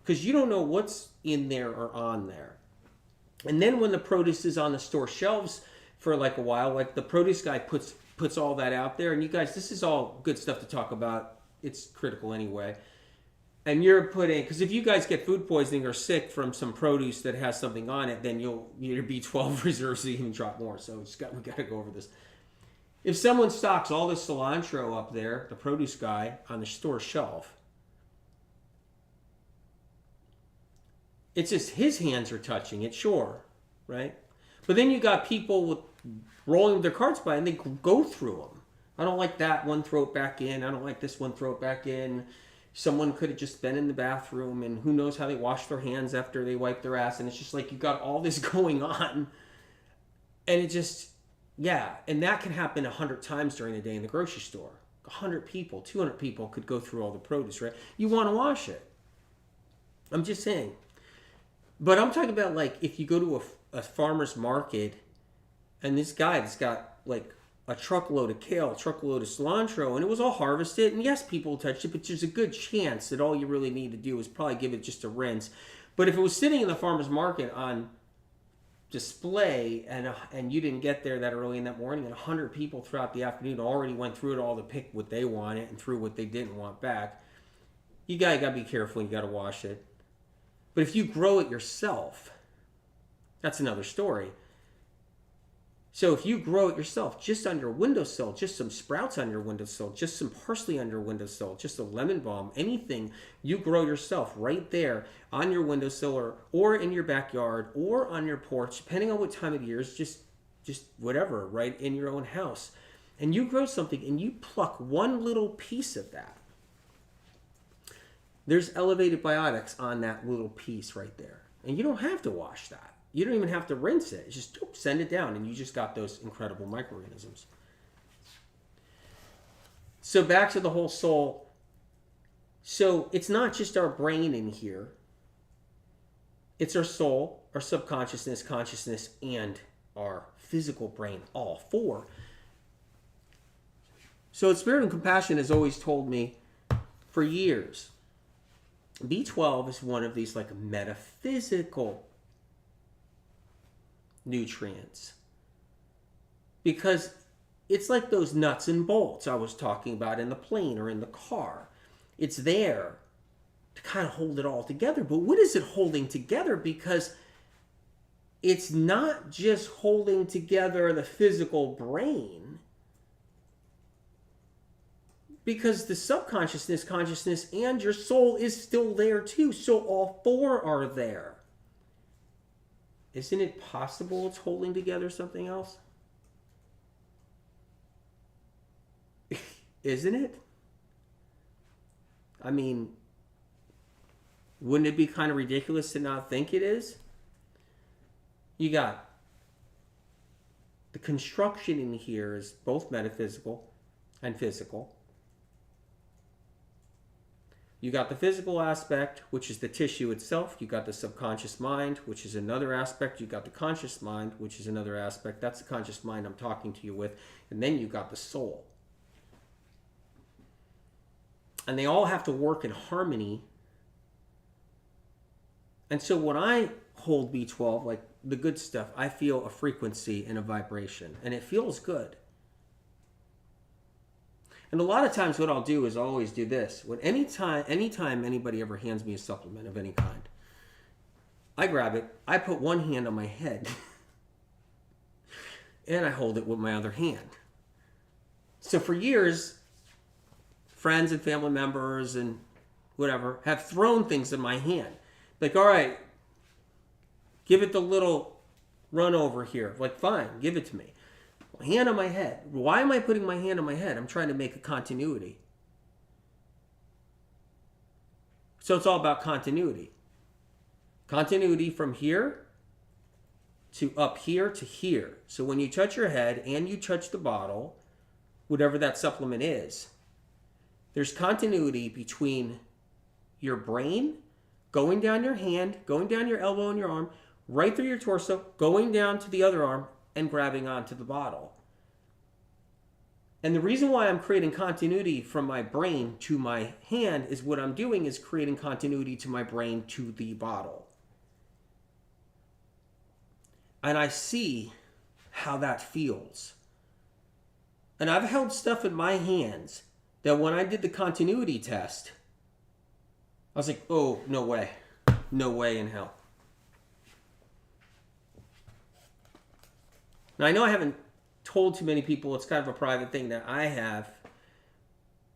because you don't know what's in there or on there. And then when the produce is on the store shelves for like a while, like the produce guy puts all that out there. And you guys, this is all good stuff to talk about. It's critical anyway. And you're because if you guys get food poisoning or sick from some produce that has something on it, then your B12 reserves even drop more. So we got to go over this. If someone stocks all this cilantro up there, the produce guy, on the store shelf, it's just his hands are touching it, sure, right? But then you got people rolling their carts by and they go through them. I don't like that one, throw it back in. I don't like this one, throw it back in. Someone could have just been in the bathroom, and who knows how they wash their hands after they wipe their ass. And it's just like you got all this going on. And it just, and that can happen 100 times during the day in the grocery store. 100 people, 200 people could go through all the produce, right? You want to wash it. I'm just saying. But I'm talking about, like, if you go to a farmer's market, and this guy that's got, like, a truckload of kale, a truckload of cilantro, and it was all harvested. And yes, people touched it, but there's a good chance that all you really need to do is probably give it just a rinse. But if it was sitting in the farmer's market on display and you didn't get there that early in that morning, and 100 people throughout the afternoon already went through it all to pick what they wanted and threw what they didn't want back, you got to be careful. You got to wash it. But if you grow it yourself, that's another story. So if you grow it yourself, just on your windowsill, just some sprouts on your windowsill, just some parsley on your windowsill, just a lemon balm, anything you grow yourself right there on your windowsill or in your backyard or on your porch, depending on what time of year, is just whatever, right, in your own house. And you grow something and you pluck one little piece of that. There's elevated biotics on that little piece right there. And you don't have to wash that. You don't even have to rinse it. It's just send it down, and you just got those incredible microorganisms. So back to the whole soul. So it's not just our brain in here. It's our soul, our subconsciousness, consciousness, and our physical brain, all 4. So Spirit and Compassion has always told me for years, B12 is one of these like metaphysical nutrients, because it's like those nuts and bolts I was talking about in the plane or in the car. It's there to kind of hold it all together. But what is it holding together? Because it's not just holding together the physical brain, because the subconsciousness, consciousness, and your soul is still there too. So all four are there. Isn't it possible it's holding together something else? Isn't it? I mean, wouldn't it be kind of ridiculous to not think it is? You got the construction in here is both metaphysical and physical. You got the physical aspect, which is the tissue itself. You got the subconscious mind, which is another aspect. You got the conscious mind, which is another aspect. That's the conscious mind I'm talking to you with. And then you got the soul. And they all have to work in harmony. And so when I hold B12, like the good stuff, I feel a frequency and a vibration. And it feels good. And a lot of times what I'll do is I'll always do this. Anytime anybody ever hands me a supplement of any kind, I grab it, I put one hand on my head, and I hold it with my other hand. So for years, friends and family members and whatever have thrown things in my hand. Like, all right, give it the little run over here. Like, fine, give it to me. Hand on my head. Why am I putting my hand on my head? I'm trying to make a continuity. So it's all about continuity. Continuity from here to up here to here. So when you touch your head and you touch the bottle, whatever that supplement is, there's continuity between your brain going down your hand, going down your elbow and your arm, right through your torso, going down to the other arm, and grabbing onto the bottle. And the reason why I'm creating continuity from my brain to my hand is what I'm doing is creating continuity to my brain to the bottle. And I see how that feels. And I've held stuff in my hands that when I did the continuity test, I was like, oh, no way. No way in hell. Now, I know I haven't told too many people. It's kind of a private thing that I have.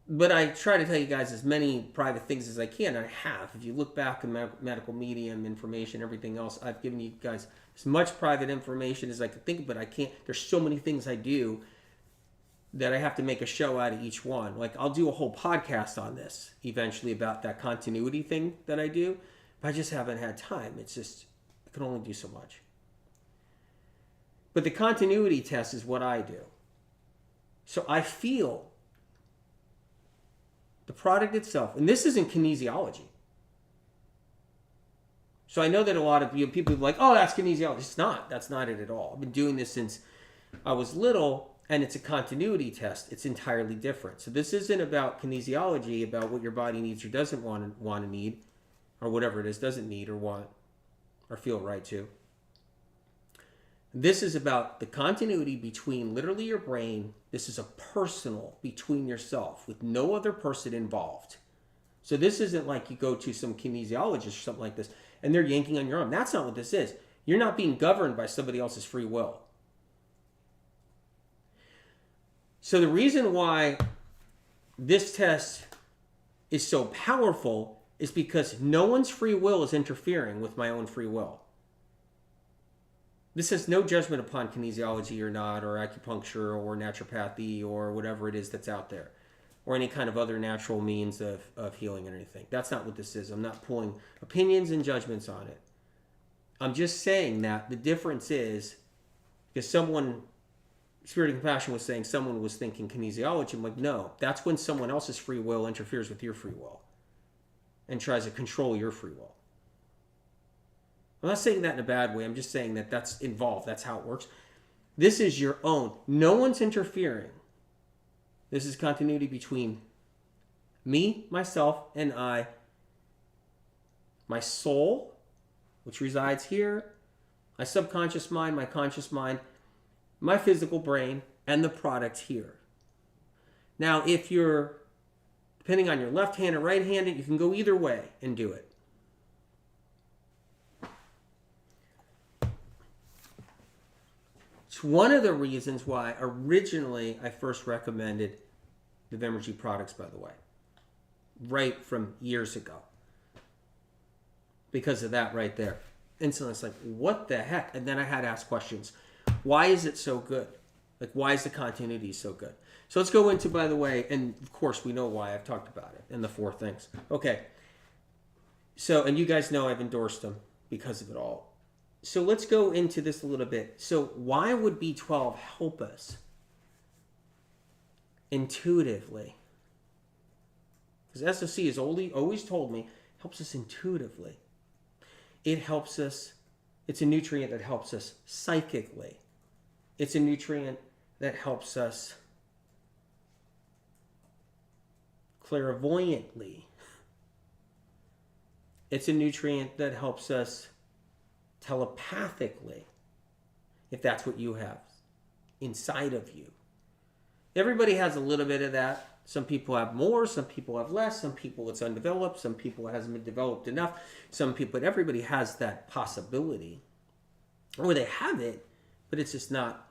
But I try to tell you guys as many private things as I can. I have. If you look back in medical medium information, everything else, I've given you guys as much private information as I could think of, but I can't. There's so many things I do that I have to make a show out of each one. Like, I'll do a whole podcast on this eventually about that continuity thing that I do. But I just haven't had time. It's just, I can only do so much. But the continuity test is what I do. So I feel the product itself, and this isn't kinesiology. So I know that a lot of people are like, oh, that's kinesiology. It's not. That's not it at all. I've been doing this since I was little, and it's a continuity test. It's entirely different. So this isn't about kinesiology, about what your body needs or doesn't want to need, or whatever it is, doesn't need or want or feel right to. This is about the continuity between literally your brain. This is a personal between yourself with no other person involved. So this isn't like you go to some kinesiologist or something like this and they're yanking on your arm. That's not what this is. You're not being governed by somebody else's free will. So the reason why this test is so powerful is because no one's free will is interfering with my own free will. This has no judgment upon kinesiology or not, or acupuncture or naturopathy or whatever it is that's out there, or any kind of other natural means of healing or anything. That's not what this is. I'm not pulling opinions and judgments on it. I'm just saying that the difference is, because someone, Spirit of Compassion was saying someone was thinking kinesiology. I'm like, no, that's when someone else's free will interferes with your free will and tries to control your free will. I'm not saying that in a bad way. I'm just saying that that's involved. That's how it works. This is your own. No one's interfering. This is continuity between me, myself, and I. My soul, which resides here. My subconscious mind, my conscious mind, my physical brain, and the product here. Now, if you're Depending on your left-handed or right-handed, you can go either way and do it. It's one of the reasons why originally I first recommended the Vimergy products, by the way, right from years ago. Because of that right there. Instantly, it's like, what the heck? And then I had to ask questions. Why is it so good? Like, why is the continuity so good? So let's go into, by the way, and of course we know why. I've talked about it and the 4 things. Okay. So, and you guys know I've endorsed them because of it all. So let's go into this a little bit. So why would B12 help us intuitively? Because SOC has always told me, helps us intuitively. It helps us, it's a nutrient that helps us psychically. It's a nutrient that helps us clairvoyantly. It's a nutrient that helps us telepathically, if that's what you have inside of you. Everybody has a little bit of that. Some people have more, some people have less, some people it's undeveloped, some people it hasn't been developed enough, some people, but everybody has that possibility. Or they have it, but it's just not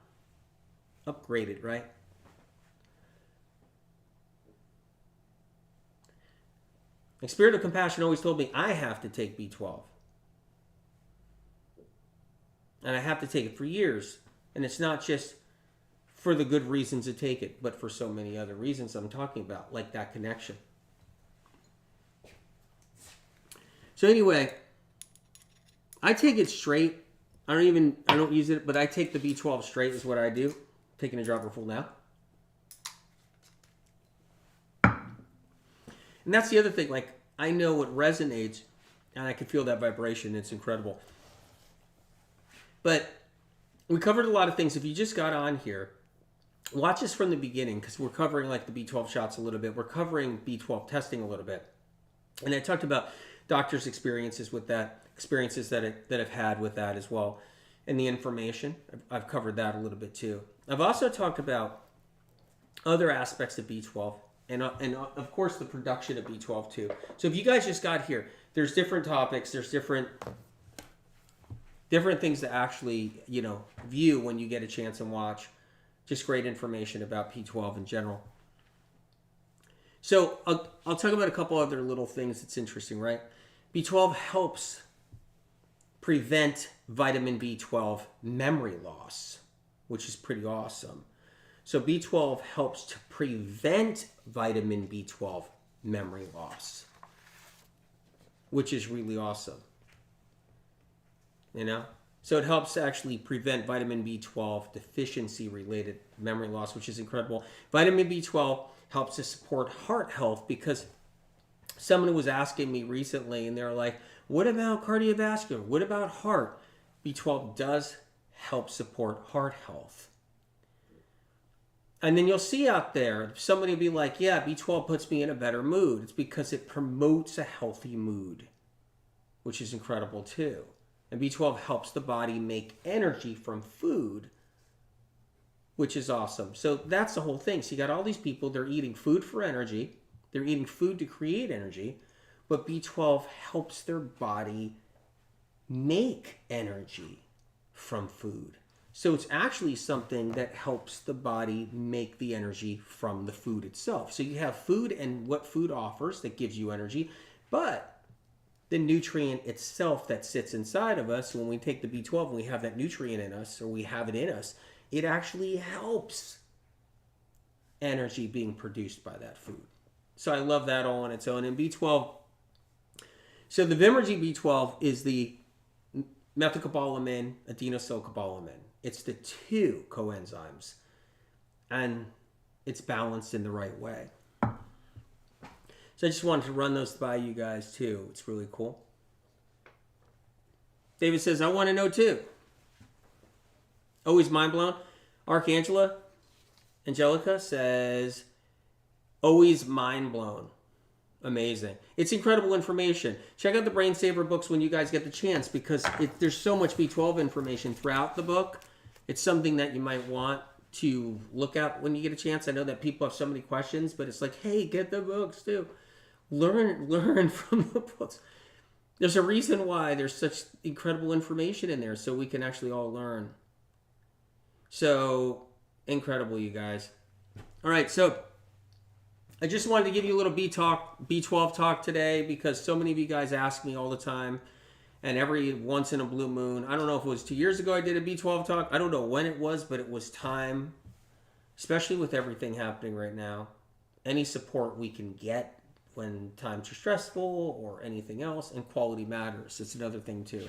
upgraded, right? The Spirit of Compassion always told me I have to take B12. And I have to take it for years. And it's not just for the good reasons to take it, but for so many other reasons I'm talking about, like that connection. So anyway, I take it straight. I don't use it, but I take the B12 straight is what I do. I'm taking a dropper full now. And that's the other thing, like, I know what resonates, and I can feel that vibration. It's incredible. But we covered a lot of things. If you just got on here, watch us from the beginning, because we're covering like the B12 shots a little bit. We're covering B12 testing a little bit. And I talked about doctors' experiences with that, experiences that I've had with that as well. And the information, I've covered that a little bit too. I've also talked about other aspects of B12. And of course, the production of B12 too. So if you guys just got here, there's different topics. There's different things to actually, view when you get a chance and watch. Just great information about B12 in general. So I'll talk about a couple other little things that's interesting, right? B12 helps prevent vitamin B12 memory loss, which is pretty awesome. So B12 helps to prevent vitamin B12 memory loss, which is really awesome. So it helps actually prevent vitamin B12 deficiency related memory loss, which is incredible. Vitamin B12 helps to support heart health, because someone was asking me recently and they're like, what about cardiovascular? What about heart? B12 does help support heart health. And then you'll see out there, somebody will be like, yeah, B12 puts me in a better mood. It's because it promotes a healthy mood, which is incredible too. And B12 helps the body make energy from food, which is awesome. So that's the whole thing. So you got all these people, they're eating food for energy. They're eating food to create energy. But B12 helps their body make energy from food. So it's actually something that helps the body make the energy from the food itself. So you have food and what food offers that gives you energy, but the nutrient itself that sits inside of us, when we take the B12 and we have that nutrient in us, or we have it in us, it actually helps energy being produced by that food. So I love that all on its own. And B12, so the Vimergy B12 is the methylcobalamin, adenosylcobalamin. It's the 2 coenzymes, and it's balanced in the right way. So I just wanted to run those by you guys too. It's really cool. David says, I want to know too. Always mind blown. Angelica says, always mind blown. Amazing. It's incredible information. Check out the Brain Saver books when you guys get the chance, because there's so much B12 information throughout the book. It's something that you might want to look at when you get a chance. I know that people have so many questions, but it's like, hey, get the books too. Learn from the books. There's a reason why there's such incredible information in there, so we can actually all learn. So incredible, you guys. All right, so I just wanted to give you a little B12 talk today, because so many of you guys ask me all the time, and every once in a blue moon. I don't know if it was 2 years ago I did a B12 talk. I don't know when it was, but it was time, especially with everything happening right now. Any support we can get when times are stressful or anything else, and quality matters. It's another thing too.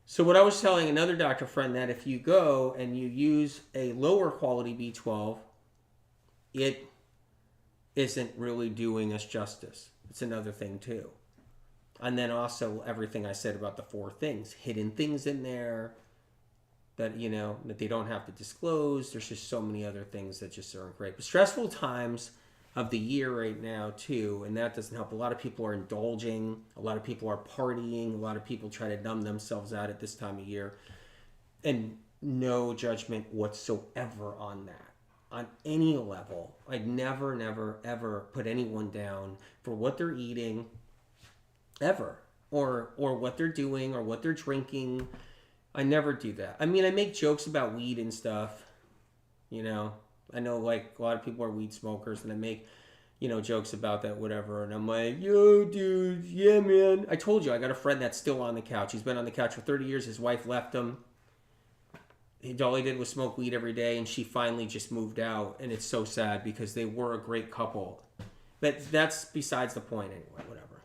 So what I was telling another doctor friend, that if you go and you use a lower quality B12, it isn't really doing us justice. It's another thing too. And then also everything I said about the 4 things, hidden things in there that, you know, that they don't have to disclose. There's just so many other things that just aren't great. But stressful times of the year right now too, and that doesn't help. A lot of people are indulging, a lot of people are partying, a lot of people try to numb themselves out at this time of year, and no judgment whatsoever on that, on any level. I'd never ever put anyone down for what they're eating ever, or what they're doing, or what they're drinking. I never do that. I mean, I make jokes about weed and stuff, you know. I know, like, a lot of people are weed smokers, and I make, you know, jokes about that, whatever. And I'm like, yo, dude, yeah, man. I told you, I got a friend that's still on the couch. He's been on the couch for 30 years. His wife left him. All he did was smoke weed every day, and she finally just moved out. And it's so sad, because they were a great couple. But that's besides the point anyway, whatever.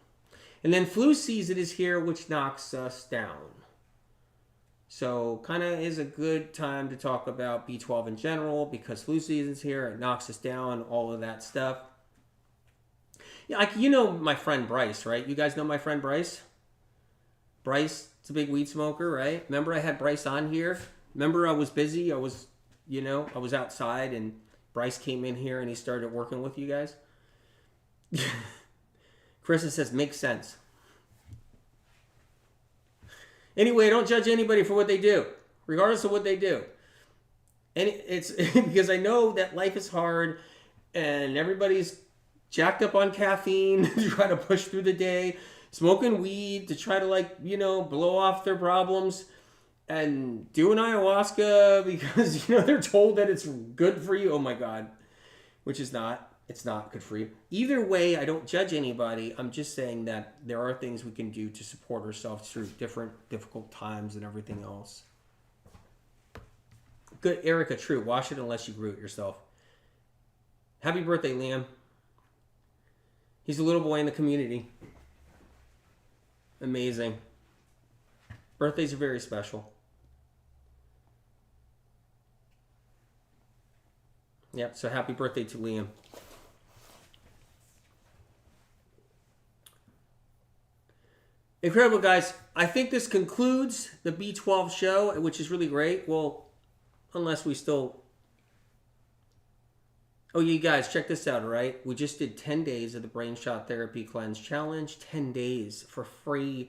And then flu season is here, which knocks us down. So kind of is a good time to talk about B12 in general, because flu season's here. It knocks us down, all of that stuff. Yeah, like, you know my friend Bryce, right? You guys know my friend Bryce? Bryce is a big weed smoker, right? Remember I had Bryce on here? Remember I was busy? I was outside, and Bryce came in here and he started working with you guys? Krista says, makes sense. Anyway, don't judge anybody for what they do, regardless of what they do. And it's because I know that life is hard, and everybody's jacked up on caffeine to try to push through the day, smoking weed to try to, like, you know, blow off their problems, and doing ayahuasca because, you know, they're told that it's good for you. Oh my God. Which is not. It's not good for you. Either way, I don't judge anybody. I'm just saying that there are things we can do to support ourselves through different difficult times and everything else. Good, Erica, true. Wash it unless you grew it yourself. Happy birthday, Liam. He's a little boy in the community. Amazing. Birthdays are very special. Yep, so happy birthday to Liam. Incredible, guys. I think this concludes the B12 show, which is really great. Well, unless we still... Oh, you guys, check this out, all right? We just did 10 days of the Brain Shot Therapy Cleanse Challenge. 10 days for free.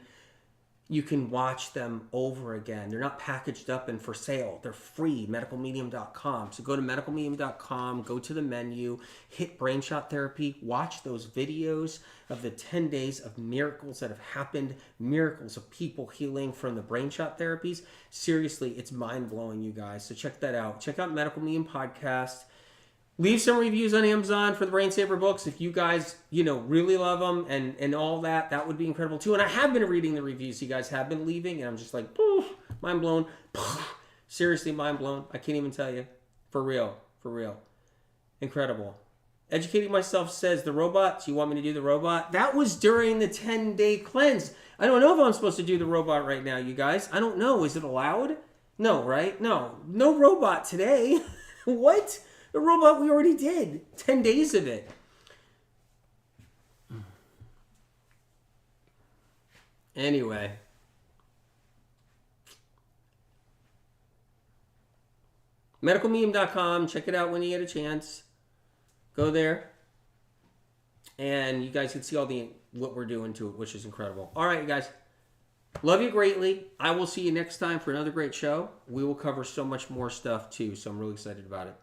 You can watch them over again. They're not packaged up and for sale. They're free, medicalmedium.com. So go to medicalmedium.com, go to the menu, hit Brain Shot Therapy, watch those videos of the 10 days of miracles that have happened, miracles of people healing from the Brain Shot therapies. Seriously, it's mind-blowing, you guys. So check that out. Check out Medical Medium Podcast. Leave some reviews on Amazon for the Brain Saver books. If you guys, you know, really love them and all that, that would be incredible too. And I have been reading the reviews you guys have been leaving, and I'm just like, poof, mind blown. Poof, seriously, mind blown. I can't even tell you. For real. For real. Incredible. Educating Myself says, the robot, do you want me to do the robot? That was during the 10-day cleanse. I don't know if I'm supposed to do the robot right now, you guys. I don't know. Is it allowed? No, right? No. No robot today. What? The robot we already did. 10 days of it. Anyway. Medicalmedium.com. Check it out when you get a chance. Go there. And you guys can see all the what we're doing to it, which is incredible. All right, you guys. Love you greatly. I will see you next time for another great show. We will cover so much more stuff too, so I'm really excited about it.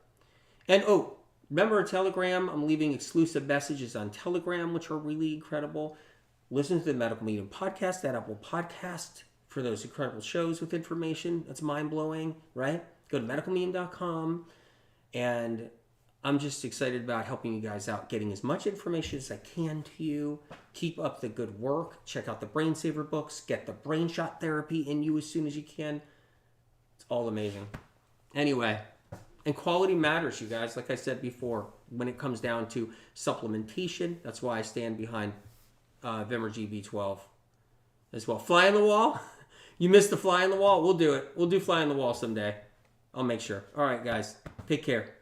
And remember our Telegram? I'm leaving exclusive messages on Telegram, which are really incredible. Listen to the Medical Medium podcast, that Apple podcast, for those incredible shows with information that's mind-blowing, right? Go to medicalmedium.com, and I'm just excited about helping you guys out, getting as much information as I can to you. Keep up the good work. Check out the Brain Saver books. Get the brain shot therapy in you as soon as you can. It's all amazing. Anyway, and quality matters, you guys. Like I said before, when it comes down to supplementation, that's why I stand behind Vimergy B12 as well. Fly on the wall. You missed the fly on the wall? We'll do it. We'll do fly on the wall someday. I'll make sure. All right, guys. Take care.